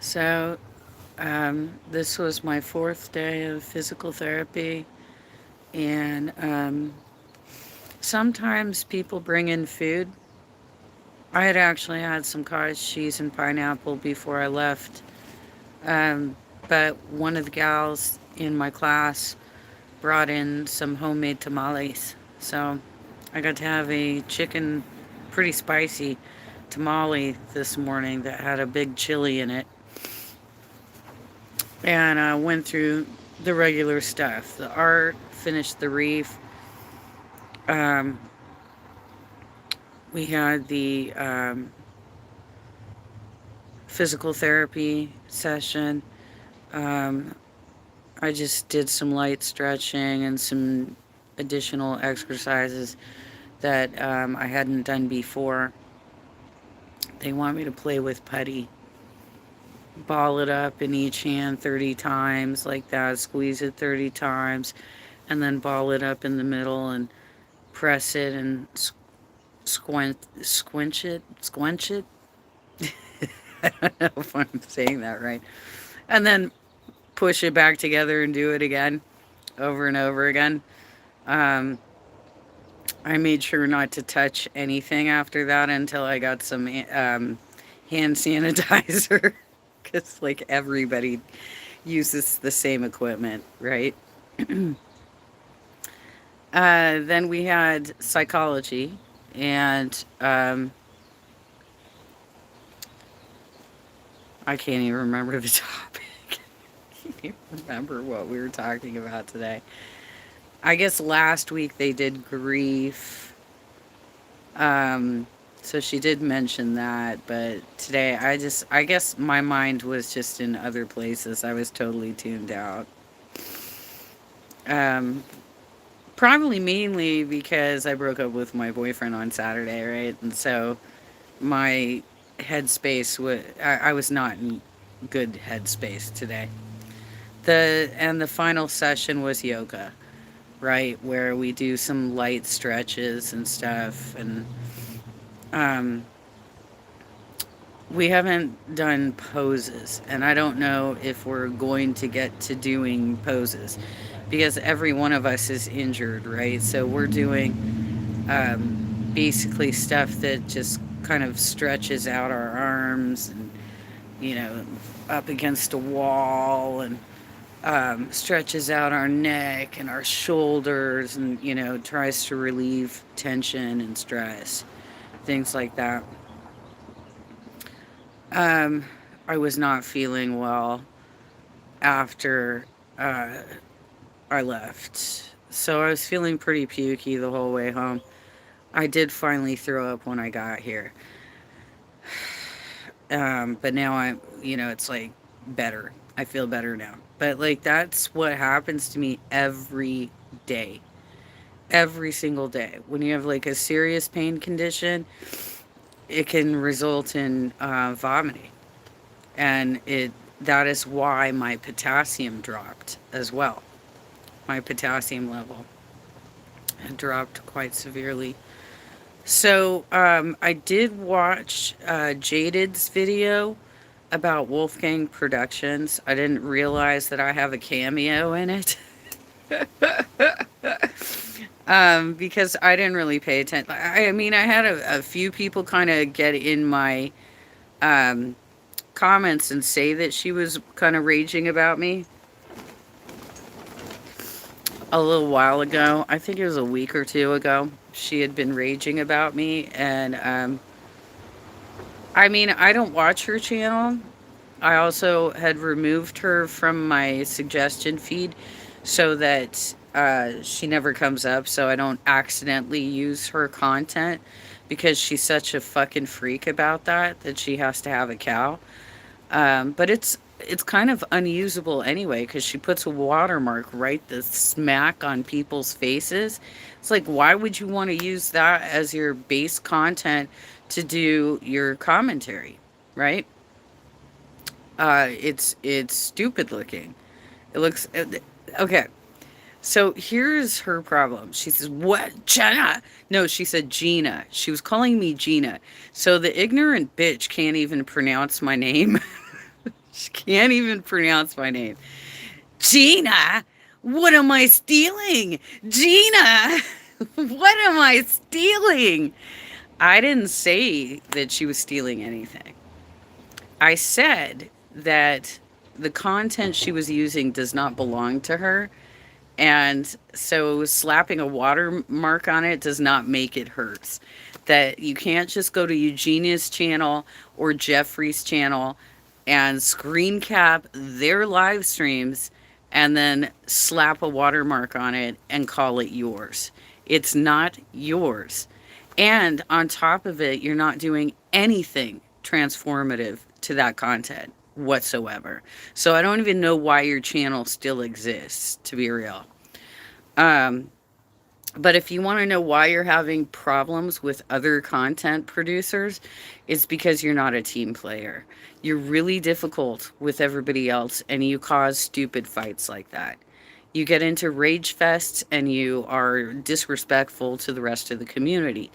So, this was my fourth day of physical therapy, and sometimes people bring in food. I had actually had some cottage cheese and pineapple before I left, um, but one of the gals in my class brought in some homemade tamales. So, I got to have a chicken, pretty spicy tamale this morning that had a big chili in it, and went through the regular stuff, the art, finished the reef. Um, we had the physical therapy session. Um, I just did some light stretching and some additional exercises that I hadn't done before. They want me to play with putty, ball it up in each hand 30 times, like that, squeeze it 30 times, and then ball it up in the middle and press it and squinch it. I don't know if I'm saying that right. And then push it back together and do it again, over and over again. Um, I made sure not to touch anything after that until I got some hand sanitizer, because like everybody uses the same equipment, right? Then we had psychology, and I can't even remember the topic. Can't even remember what we were talking about today. I guess last week they did grief. Um, so she did mention that, but today I guess my mind was just in other places. I was totally tuned out. Um, Probably mainly because I broke up with my boyfriend on Saturday, right? And so my headspace was, I was not in good headspace today. The final session was yoga, right, where we do some light stretches and stuff, and um, we haven't done poses, and I don't know if we're going to get to doing poses because every one of us is injured, right? So we're doing basically stuff that just kind of stretches out our arms and, you know, up against a wall, and stretches out our neck and our shoulders, and, you know, tries to relieve tension and stress, things like that. Um, I was not feeling well after uh, I left. So I was feeling pretty pukey the whole way home. I did finally throw up when I got here. But now I'm, you know, it's like better. I feel better now. But like that's what happens to me every day. Every single day. When you have like a serious pain condition, it can result in vomiting. And it that is why my potassium dropped as well. My potassium level had dropped quite severely. So I did watch Jaded's video about Wolfgang Productions. I didn't realize that I have a cameo in it. Because I didn't really pay attention. I mean, I had a few people kind of get in my um, comments and say that she was kind of raging about me a little while ago. I think it was a week or two ago. She had been raging about me, and I mean, I don't watch her channel. I also had removed her from my suggestion feed so that she never comes up, so I don't accidentally use her content, because she's such a fucking freak about that she has to have a cow. But it's kind of unusable anyway, because she puts a watermark right the smack on people's faces. It's like, why would you want to use that as your base content to do your commentary, right? It's stupid looking. It looks okay. So here's her problem. She says, "What, Jenna?" No, she said Gina. She was calling me Gina. So the ignorant bitch can't even pronounce my name. She can't even pronounce my name. Gina, what am I stealing? Gina, what am I stealing? I didn't say that she was stealing anything. I said that the content she was using does not belong to her. And so slapping a watermark on it does not make it hers. That you can't just go to Eugenia's channel or Jeffrey's channel and screen cap their live streams and then slap a watermark on it and call it yours. It's not yours. And on top of it, you're not doing anything transformative to that content whatsoever. So I don't even know why your channel still exists, to be real. Um, but if you want to know why you're having problems with other content producers, it's because you're not a team player. You're really difficult with everybody else and you cause stupid fights like that. You get into rage fests and you are disrespectful to the rest of the community.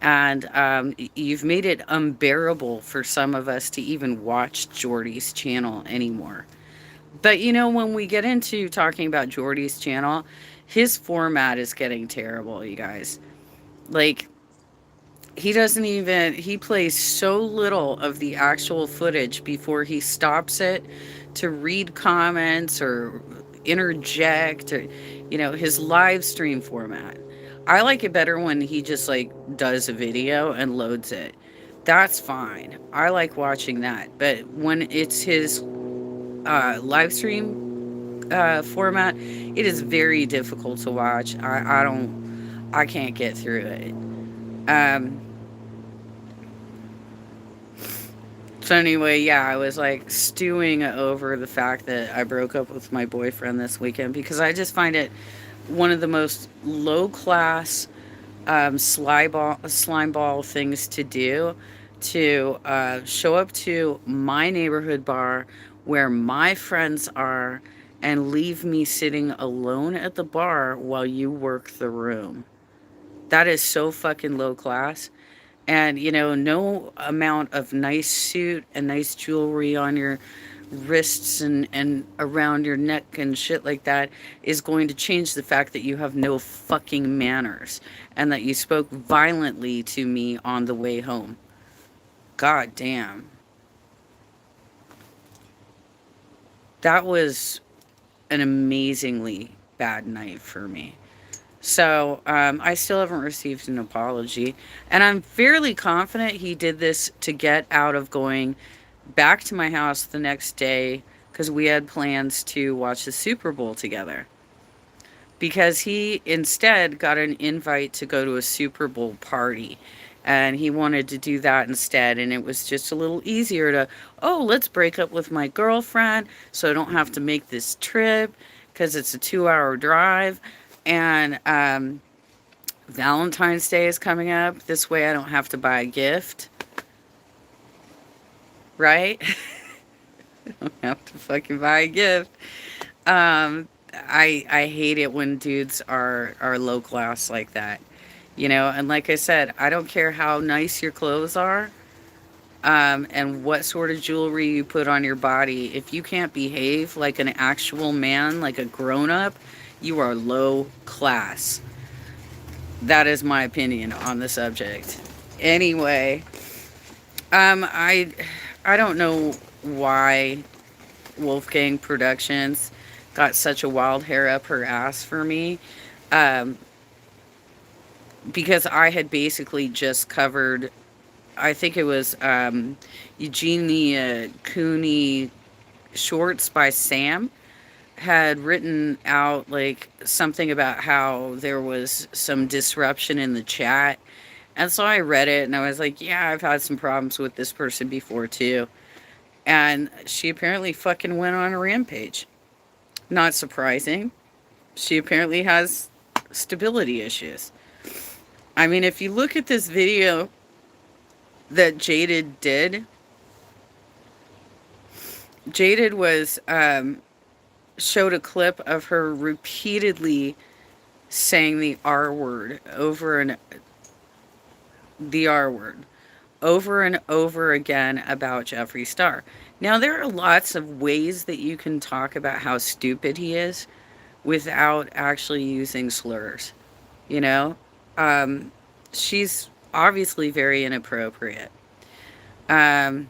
And you've made it unbearable for some of us to even watch Jordy's channel anymore. But you know, when we get into talking about Jordy's channel, his format is getting terrible, you guys. Like, he doesn't even, he plays so little of the actual footage before he stops it to read comments or interject or, you know, his live stream format. I like it better when he just like does a video and loads it. That's fine. I like watching that. But when it's his live stream format, it is very difficult to watch. I can't get through it. Um, so anyway, yeah, I was like stewing over the fact that I broke up with my boyfriend this weekend because I just find it one of the most low class slime ball things to do to show up to my neighborhood bar where my friends are and leave me sitting alone at the bar while you work the room. That is so fucking low class. And, you know, no amount of nice suit and nice jewelry on your wrists and around your neck and shit like that is going to change the fact that you have no fucking manners and that you spoke violently to me on the way home. God damn. That was an amazingly bad night for me. So I still haven't received an apology. And I'm fairly confident he did this to get out of going back to my house the next day because we had plans to watch the Super Bowl together. Because he instead got an invite to go to a Super Bowl party. And he wanted to do that instead. And it was just a little easier to, oh, let's break up with my girlfriend so I don't have to make this trip because it's a 2 hour drive. And Valentine's Day is coming up. This way I don't have to buy a gift. Right? I don't have to fucking buy a gift. I hate it when dudes are low class like that. You know, and like I said, I don't care how nice your clothes are, and what sort of jewelry you put on your body. If you can't behave like an actual man, like a grown up, you are low class. That is my opinion on the subject. Anyway, I don't know why Wolfgang Productions got such a wild hair up her ass for me. Um, because I had basically just covered, I think it was Eugenia Cooney Shorts by Sam had written out like something about how there was some disruption in the chat. And so I read it and I was like, yeah, I've had some problems with this person before too. And she apparently fucking went on a rampage. Not surprising. She apparently has stability issues. I mean, if you look at this video that Jaded did, Jaded was showed a clip of her repeatedly saying the R word over and the R word over and over again about Jeffree Star. Now, there are lots of ways that you can talk about how stupid he is without actually using slurs, you know? Um, she's obviously very inappropriate. Um,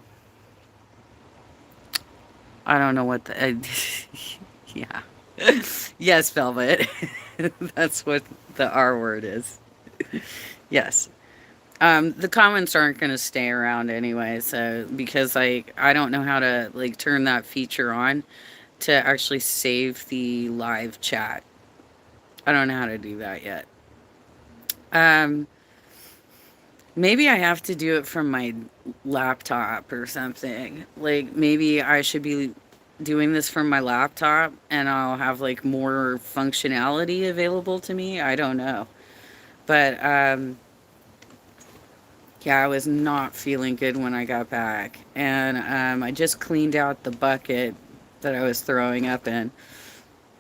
I don't know what the. Yeah. Yes, Velvet. That's what the R word is. Yes. The comments aren't going to stay around anyway, so because like I don't know how to like turn that feature on to actually save the live chat. I don't know how to do that yet. Um, Maybe I have to do it from my laptop or something. Like maybe I should be doing this from my laptop and I'll have like more functionality available to me. I don't know. But yeah, I was not feeling good when I got back. And I just cleaned out the bucket that I was throwing up in.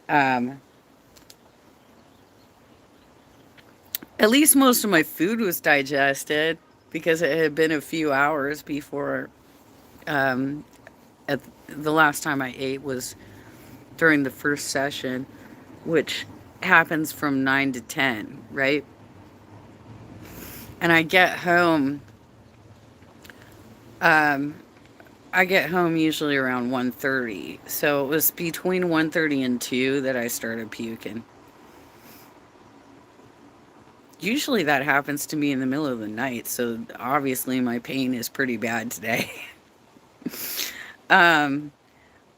Um, at least most of my food was digested because it had been a few hours before um, at the last time I ate was during the first session, which happens from 9 to 10, right? And um, I get home usually around 1:30. So it was between 1:30 and 2 that I started puking. Usually that happens to me in the middle of the night, so obviously my pain is pretty bad today. um,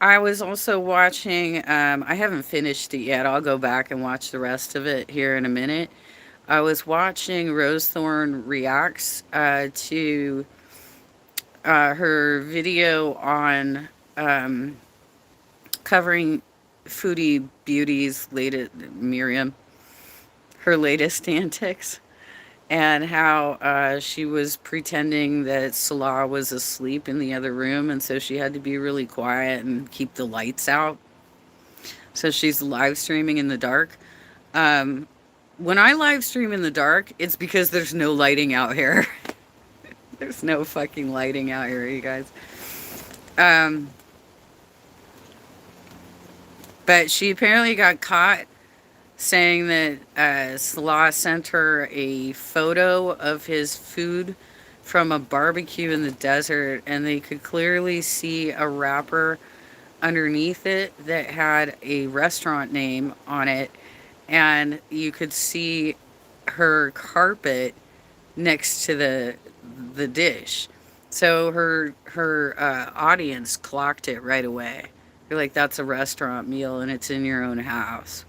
I was also watching, I haven't finished it yet. I'll go back and watch the rest of it here in a minute. I was watching Rose Thorn reacts to her video on covering Foodie Beauty's latest, Miriam, her latest antics, and how she was pretending that Salah was asleep in the other room, and so she had to be really quiet and keep the lights out. So she's live streaming in the dark. Um, when I live stream in the dark, it's because there's no lighting out here. There's no fucking lighting out here, you guys. Um, but she apparently got caught saying that Salah sent her a photo of his food from a barbecue in the desert, and they could clearly see a wrapper underneath it that had a restaurant name on it, and you could see her carpet next to the dish. So her audience clocked it right away. You're like, that's a restaurant meal, and it's in your own house.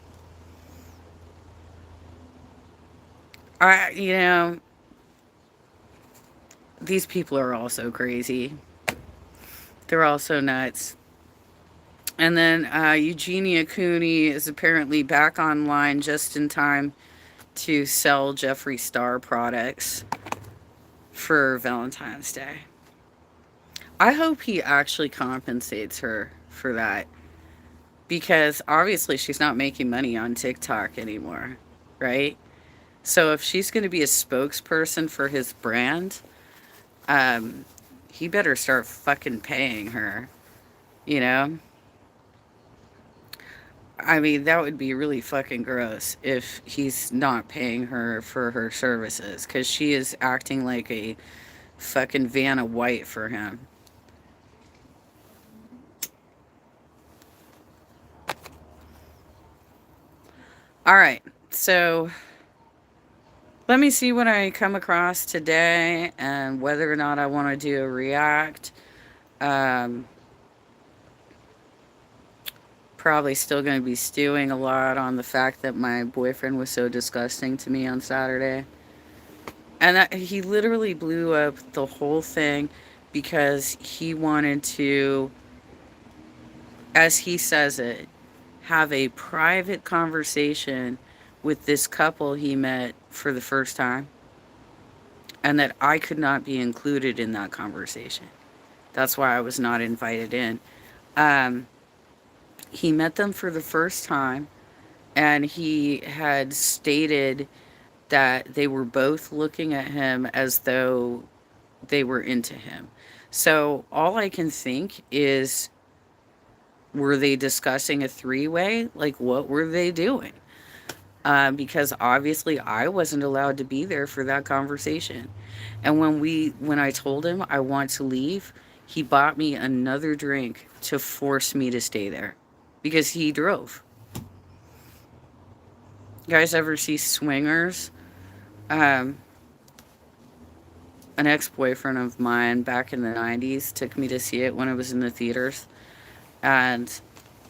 You know, these people are also crazy. They're also nuts. And then Eugenia Cooney is apparently back online just in time to sell Jeffree Star products for Valentine's Day. I hope he actually compensates her for that because obviously she's not making money on TikTok anymore, right? So if she's going to be a spokesperson for his brand, um, he better start fucking paying her, you know? I mean, that would be really fucking gross if he's not paying her for her services because she is acting like a fucking Vanna White for him. All right, so let me see what I come across today and whether or not I want to do a react. Um, Probably still going to be stewing a lot on the fact that my boyfriend was so disgusting to me on Saturday. And that, he literally blew up the whole thing because he wanted to, as he says it, have a private conversation with this couple he met for the first time, and that I could not be included in that conversation. That's why I was not invited in. Um, he met them for the first time, and he had stated that they were both looking at him as though they were into him. So all I can think is, were they discussing a three-way? Like, what were they doing? Because obviously I wasn't allowed to be there for that conversation. And when I told him I want to leave, he bought me another drink to force me to stay there because he drove. You guys ever see Swingers? Um, an ex-boyfriend of mine back in the 90s took me to see it when it was in the theaters. And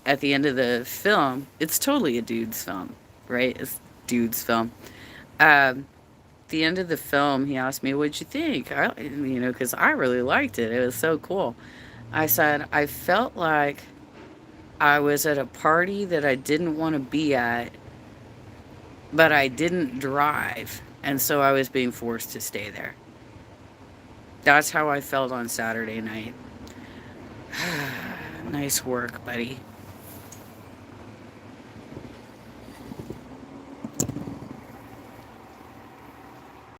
at the end of the film, it's totally a dude's film, right? It's dude's film. Um, the end of the film, he asked me, "What'd you think?" Because I really liked it. It was so cool. I said, "I felt like I was at a party that I didn't want to be at, but I didn't drive, and so I was being forced to stay there." That's how I felt on Saturday night. Nice work, buddy.